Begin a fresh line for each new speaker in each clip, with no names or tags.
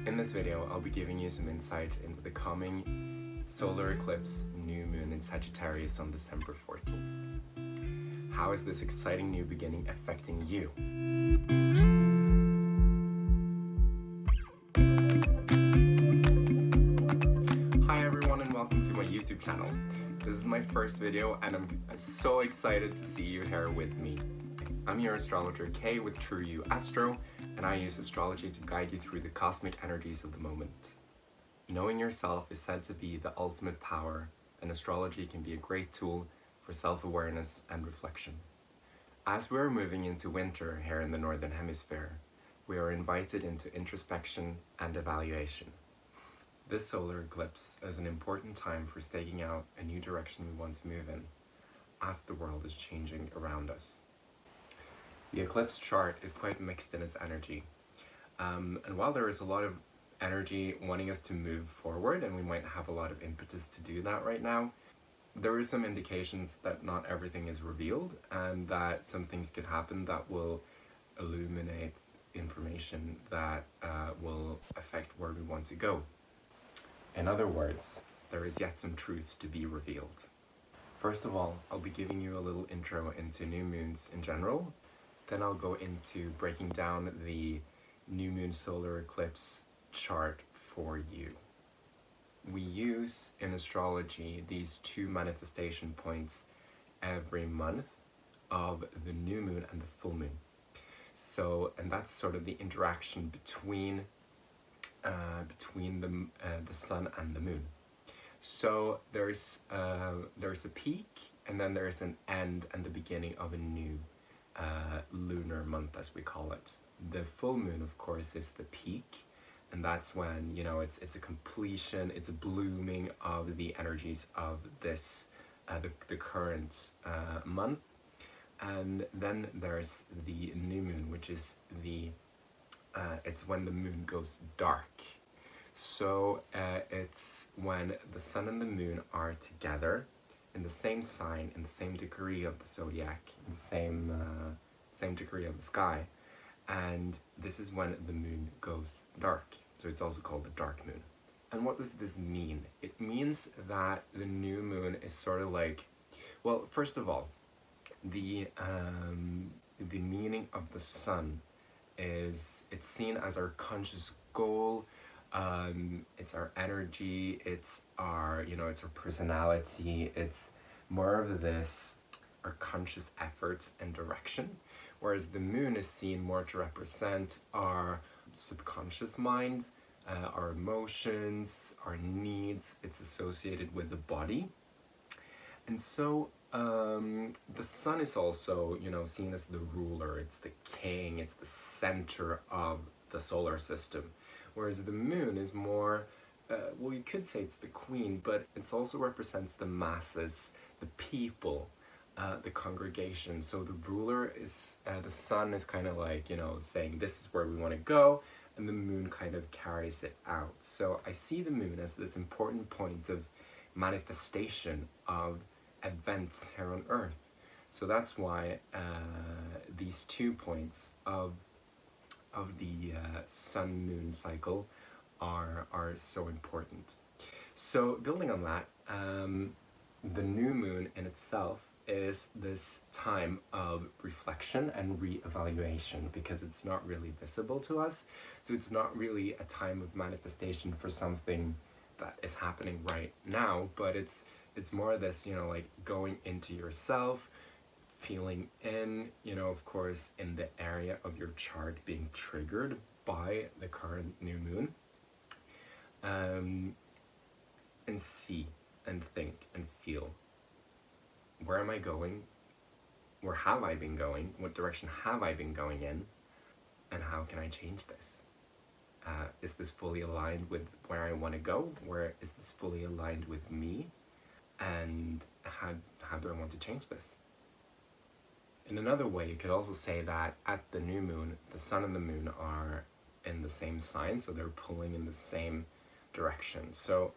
In this video, I'll be giving you some insight into the coming solar eclipse new moon in Sagittarius on December 14th. How is this exciting new beginning affecting you? Hi everyone and welcome to my YouTube channel. This is my first video and I'm so excited to see you here with me. I'm your astrologer Kay with True You Astro, and I use astrology to guide you through the cosmic energies of the moment. Knowing yourself is said to be the ultimate power, and astrology can be a great tool for self-awareness and reflection. As we are moving into winter here in the Northern Hemisphere, we are invited into introspection and evaluation. This solar eclipse is an important time for staking out a new direction we want to move in, as the world is changing around us. The eclipse chart is quite mixed in its energy, and while there is a lot of energy wanting us to move forward, and we might have a lot of impetus to do that right now, there are some indications that not everything is revealed and that some things could happen that will illuminate information that will affect where we want to go. In other words, there is yet some truth to be revealed. First of all, I'll be giving you a little intro into new moons in general. Then I'll go into breaking down the new moon solar eclipse chart for you. We use in astrology these two manifestation points every month of the new moon and the full moon. And that's sort of the interaction between the sun and the moon. So there's a peak, and then there's an end and the beginning of a new lunar month, as we call it. The full moon, of course, is the peak, and that's when, you know, it's a completion, it's a blooming of the energies of this the current month. And then there's the new moon, which is it's when the moon goes dark. So it's when the sun and the moon are together in the same sign, in the same degree of the zodiac, in the same degree of the sky, and this is when the moon goes dark. So it's also called the dark moon. And what does this mean? It means that the new moon is sort of like, well, first of all, the meaning of the sun is, it's seen as our conscious goal. It's our energy, it's our, it's our personality, it's more of this, our conscious efforts and direction, whereas the moon is seen more to represent our subconscious mind, our emotions, our needs. It's associated with the body. And so the sun is also, seen as the ruler, it's the king, it's the center of the solar system. Whereas the moon is more, well, you could say it's the queen, but it also represents the masses, the people, the congregation. So the ruler is, the sun is kind of like, saying this is where we want to go, and the moon kind of carries it out. So I see the moon as this important point of manifestation of events here on Earth. So that's why these 2 points of the sun-moon cycle are so important. So building on that, the new moon in itself is this time of reflection and re-evaluation, because it's not really visible to us. So it's not really a time of manifestation for something that is happening right now, but it's more of this, like going into yourself, feeling in, of course, in the area of your chart being triggered by the current new moon, and see and think and feel, where am I going? Where have I been going? What direction have I been going in? And how can I change this? Is this fully aligned with where I want to go? Where is this fully aligned with me? And how do I want to change this? In another way, you could also say that at the new moon, the sun and the moon are in the same sign, so they're pulling in the same direction. So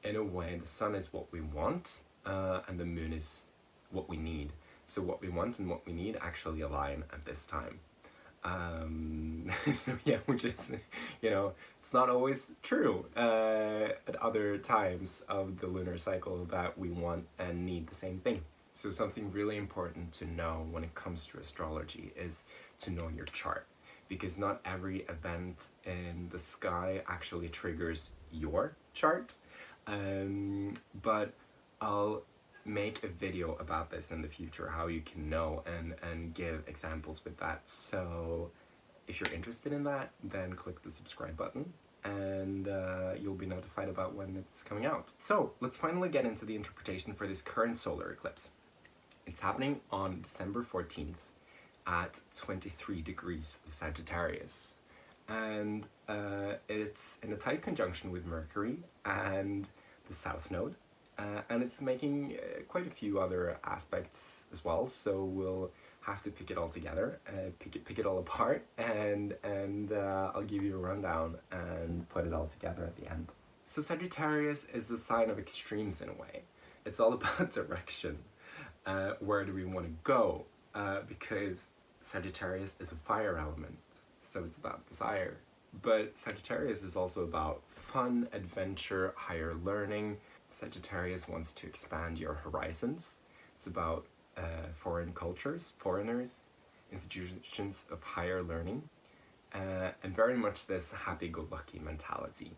in a way, the sun is what we want, and the moon is what we need. So what we want and what we need actually align at this time. Yeah, which is, you know, it's not always true at other times of the lunar cycle that we want and need the same thing. So something really important to know when it comes to astrology is to know your chart, because not every event in the sky actually triggers your chart. But I'll make a video about this in the future, how you can know, and give examples with that. So if you're interested in that, then click the subscribe button and you'll be notified about when it's coming out. So let's finally get into the interpretation for this current solar eclipse. It's happening on December 14th at 23 degrees of Sagittarius. And it's in a tight conjunction with Mercury and the South Node. And it's making quite a few other aspects as well, so we'll have to pick it all together, pick it all apart, and I'll give you a rundown and put it all together at the end. So Sagittarius is a sign of extremes in a way. It's all about direction. Where do we want to go? Because Sagittarius is a fire element, so it's about desire. But Sagittarius is also about fun, adventure, higher learning. Sagittarius wants to expand your horizons. It's about foreign cultures, foreigners, institutions of higher learning, and very much this happy-go-lucky mentality.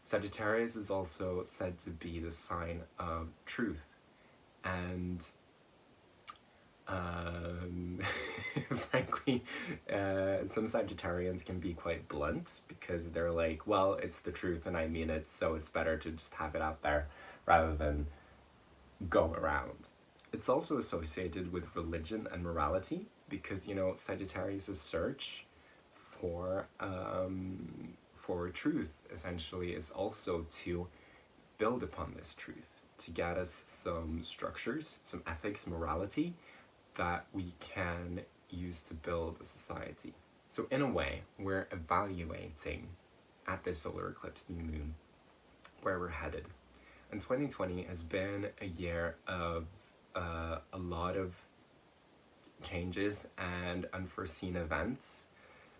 Sagittarius is also said to be the sign of truth, and frankly, some Sagittarians can be quite blunt because they're like, well, it's the truth and I mean it, so it's better to just have it out there rather than go around. It's also associated with religion and morality because, you know, Sagittarius' search for truth essentially is also to build upon this truth, to get us some structures, some ethics, morality that we can use to build a society. So in a way, we're evaluating at this solar eclipse new moon where we're headed. And 2020 has been a year of a lot of changes and unforeseen events.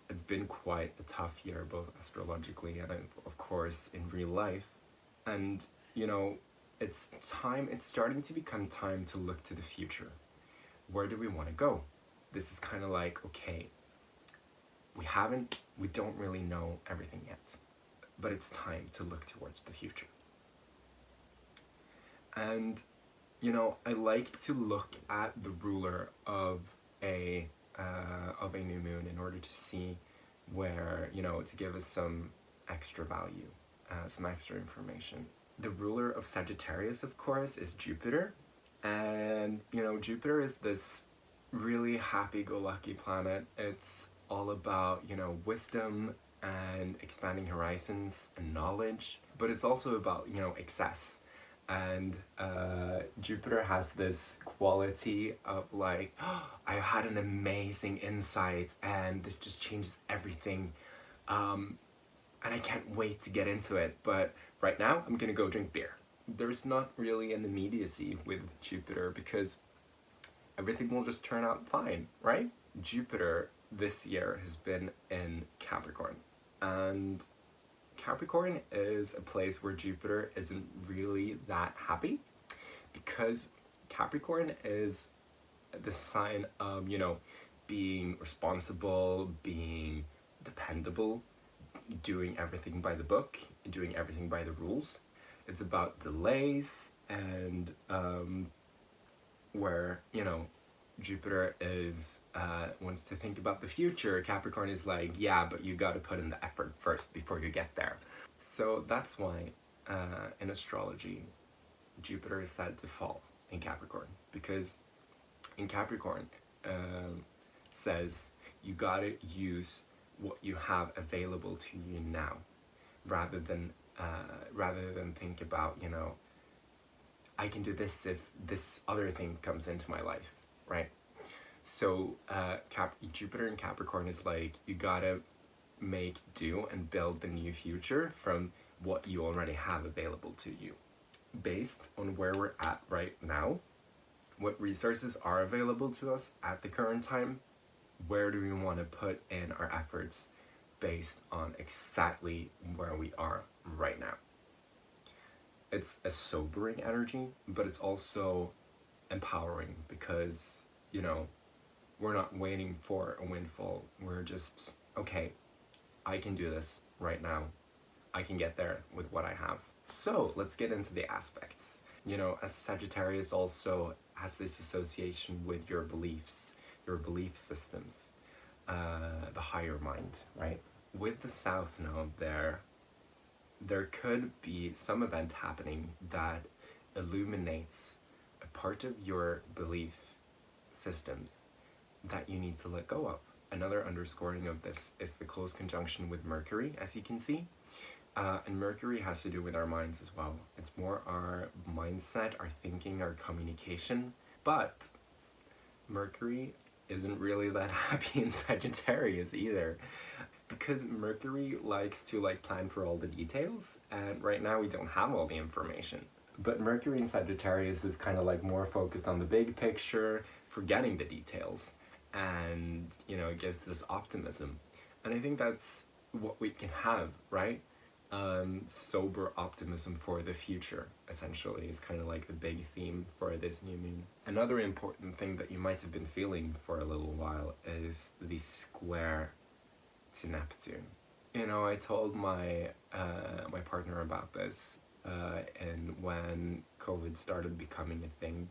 It's been quite a tough year, both astrologically and of course in real life. And you know, it's starting to become time to look to the future. Where do we want to go? This is kind of like, okay, we don't really know everything yet, but it's time to look towards the future. And, you know, I like to look at the ruler of a new moon in order to see where, you know, to give us some extra value, some extra information. The ruler of Sagittarius, of course, is Jupiter. And, you know, Jupiter is this really happy-go-lucky planet. It's all about, you know, wisdom and expanding horizons and knowledge. But it's also about, you know, excess. And Jupiter has this quality of like, oh, I had an amazing insight and this just changes everything. And I can't wait to get into it. But right now, I'm gonna go drink beer. There's not really an immediacy with Jupiter because everything will just turn out fine, right? Jupiter this year has been in Capricorn, and Capricorn is a place where Jupiter isn't really that happy because Capricorn is the sign of, you know, being responsible, being dependable, doing everything by the book, doing everything by the rules. It's about delays and where, you know, Jupiter is wants to think about the future. Capricorn is like, yeah, but you got to put in the effort first before you get there. So that's why in astrology, Jupiter is said to fall in Capricorn, because in Capricorn says you got to use what you have available to you now, rather than think about, you know, I can do this if this other thing comes into my life, right? So Jupiter in Capricorn is like, you gotta make do and build the new future from what you already have available to you. Based on where we're at right now, what resources are available to us at the current time, Where do we want to put in our efforts based on exactly where we are right now? It's a sobering energy, but it's also empowering because, you know, we're not waiting for a windfall. We're just, okay, I can do this right now. I can get there with what I have. So let's get into the aspects. You know, as Sagittarius also has this association with your beliefs, your belief systems, the higher mind, right? With the South Node there could be some event happening that illuminates a part of your belief systems that you need to let go of. Another underscoring of this is the close conjunction with Mercury, as you can see. And Mercury has to do with our minds as well. It's more our mindset, our thinking, our communication. But Mercury isn't really that happy in Sagittarius either, because Mercury likes to plan for all the details, and right now we don't have all the information. But Mercury in Sagittarius is kind of more focused on the big picture, forgetting the details, and it gives this optimism. And I think that's what we can have, right? Sober optimism for the future, essentially, is kind of the big theme for this new moon. Another important thing that you might have been feeling for a little while is the square to Neptune. I told my my partner about this, and when COVID started becoming a thing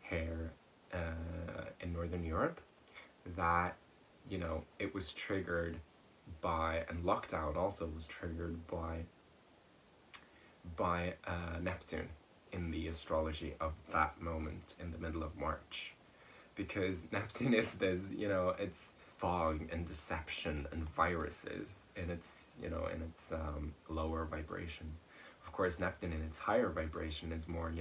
here in Northern Europe, that it was triggered by, and lockdown also was triggered by Neptune in the astrology of that moment in the middle of March, because Neptune is this, it's fog and deception and viruses in its lower vibration. Of course, Neptune in its higher vibration is more,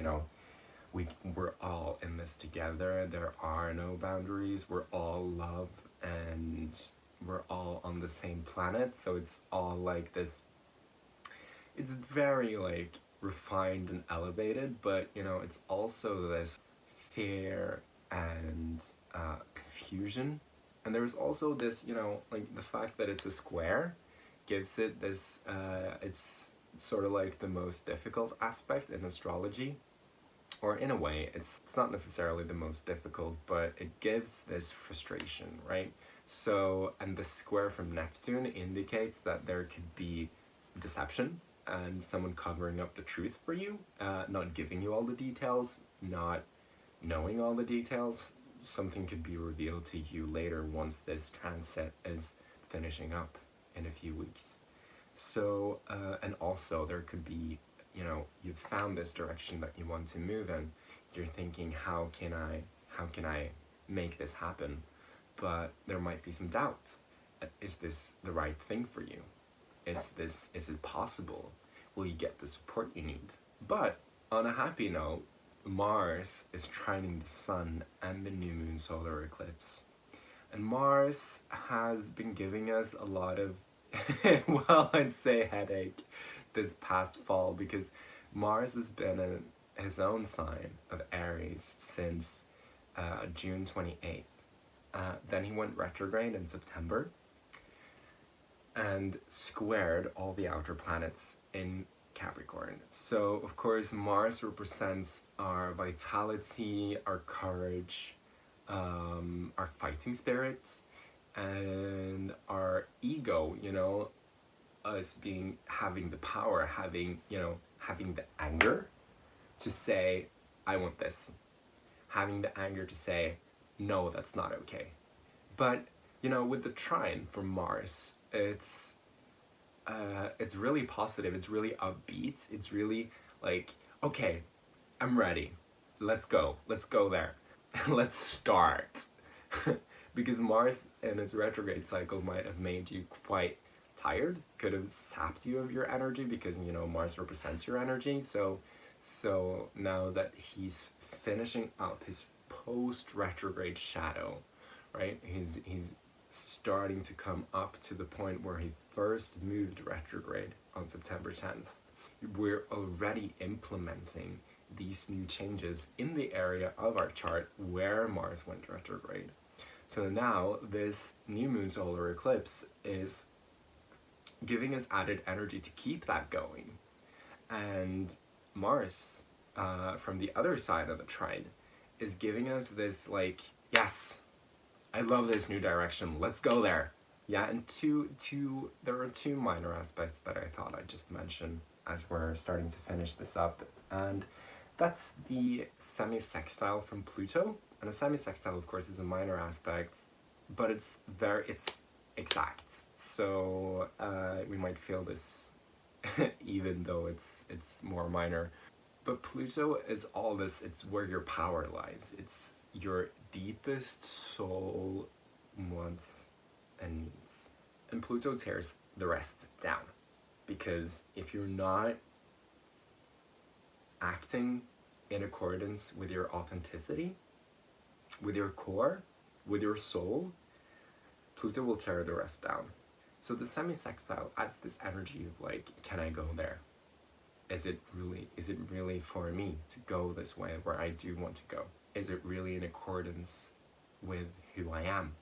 we're all in this together. There are no boundaries. We're all love, and we're all on the same planet. So it's all this. It's very refined and elevated, but it's also this fear and confusion. And there's also this, the fact that it's a square gives it this. It's sort of the most difficult aspect in astrology. Or in a way, it's not necessarily the most difficult, but it gives this frustration, right? So, and the square from Neptune indicates that there could be deception and someone covering up the truth for you, not giving you all the details, not knowing all the details. Something could be revealed to you later once this transit is finishing up in a few weeks. So, and also there could be, you've found this direction that you want to move in. You're thinking, how can I make this happen? But there might be some doubt. Is this the right thing for you? Is it possible? Will you get the support you need? But on a happy note, Mars is trining the sun and the new moon solar eclipse. And Mars has been giving us a lot of, well, I'd say headache this past fall, because Mars has been in his own sign of Aries since June 28th. Then he went retrograde in September and squared all the outer planets in Capricorn. So, of course, Mars represents our vitality, our courage, our fighting spirits, and our ego, us having the power, having the anger to say, I want this. Having the anger to say, no, that's not okay. But, with the trine from Mars, it's really positive, it's really upbeat, it's really okay, I'm ready. Let's go there. Let's start. Because Mars in its retrograde cycle might have made you quite tired, could have sapped you of your energy, because Mars represents your energy. So now that he's finishing up his post-retrograde shadow, right? He's starting to come up to the point where he first moved retrograde on September 10th. We're already implementing these new changes in the area of our chart where Mars went retrograde. So now this new moon solar eclipse is giving us added energy to keep that going. And Mars, from the other side of the trine, is giving us this like, yes, I love this new direction, let's go there. Yeah, and there are two minor aspects that I thought I'd just mention as we're starting to finish this up. And that's the semi-sextile from Pluto. And a semi-sextile, of course, is a minor aspect, but it's exact. So we might feel this even though it's more minor. But Pluto is all this, it's where your power lies. It's your deepest soul wants and needs. And Pluto tears the rest down. Because if you're not acting in accordance with your authenticity, with your core, with your soul, Pluto will tear the rest down. So the semi-sextile adds this energy of like, can I go there? Is it really for me to go this way where I do want to go? Is it really in accordance with who I am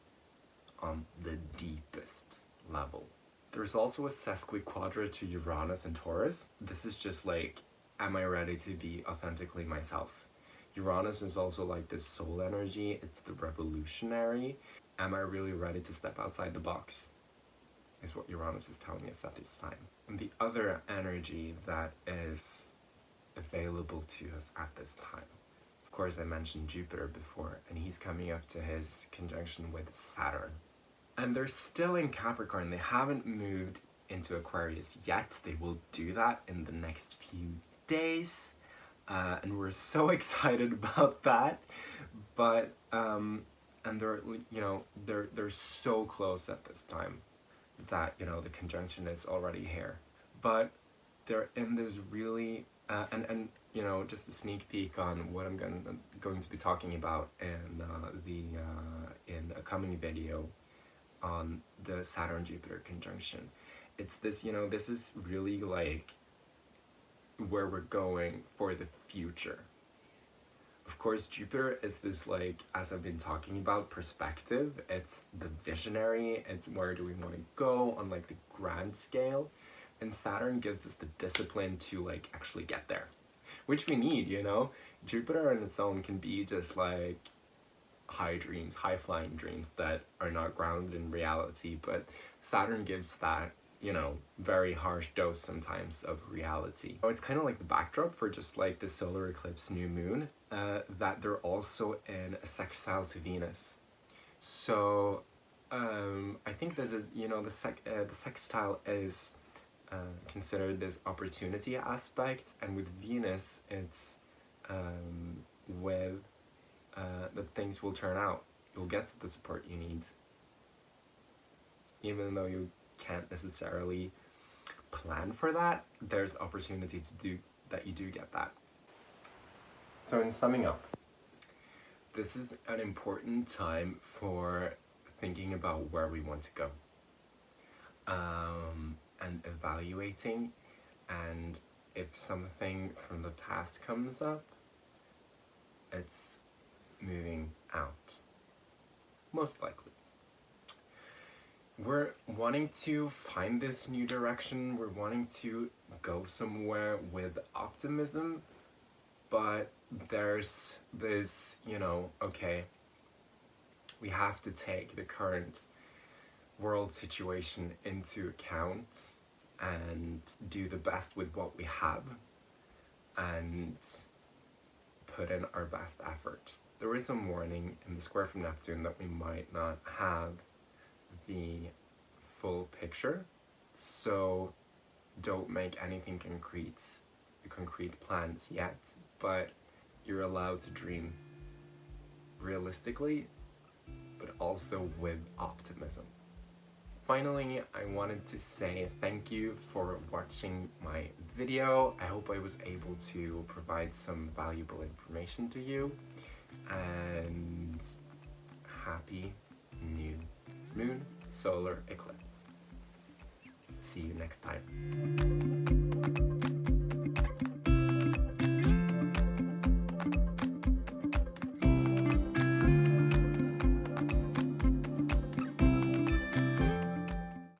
on the deepest level? There's also a sesquiquadra to Uranus and Taurus. This is just like, am I ready to be authentically myself? Uranus is also like this soul energy, it's the revolutionary. Am I really ready to step outside the box? Is what Uranus is telling us at this time. And the other energy that is available to us at this time, of course I mentioned Jupiter before, and he's coming up to his conjunction with Saturn. And they're still in Capricorn, they haven't moved into Aquarius yet. They will do that in the next few days. And we're so excited about that. But, and they're, you know, they're so close at this time that, you know, the conjunction is already here. But they're in this really, and you know, just a sneak peek on what I'm going to be talking about in a coming video on the Saturn-Jupiter conjunction. It's this, you know, this is really like where we're going for the future. Of course, Jupiter is this, like, as I've been talking about, perspective. It's the visionary, it's where do we want to go on like the grand scale. And Saturn gives us the discipline to like actually get there, which we need, you know. Jupiter on its own can be just like high dreams, high flying dreams that are not grounded in reality, but Saturn gives that, you know, very harsh dose sometimes of reality. Oh, it's kind of like the backdrop for just like the solar eclipse new moon, that they're also in a sextile to Venus. So I think this is, you know, the sextile is considered this opportunity aspect, and with Venus it's with that things will turn out. You'll get the support you need, even though you can't necessarily plan for that. There's opportunity to do that. You do get that. So in summing up, this is an important time for thinking about where we want to go, and evaluating, and if something from the past comes up, it's moving out, most likely. We're wanting to find this new direction, we're wanting to go somewhere with optimism, but there's this, you know, okay, we have to take the current world situation into account and do the best with what we have and put in our best effort. There is some warning in the square from Neptune that we might not have the full picture, so don't make anything concrete plans yet, but you're allowed to dream realistically, but also with optimism. Finally, I wanted to say thank you for watching my video. I hope I was able to provide some valuable information to you, and happy new moon solar eclipse. See you next time.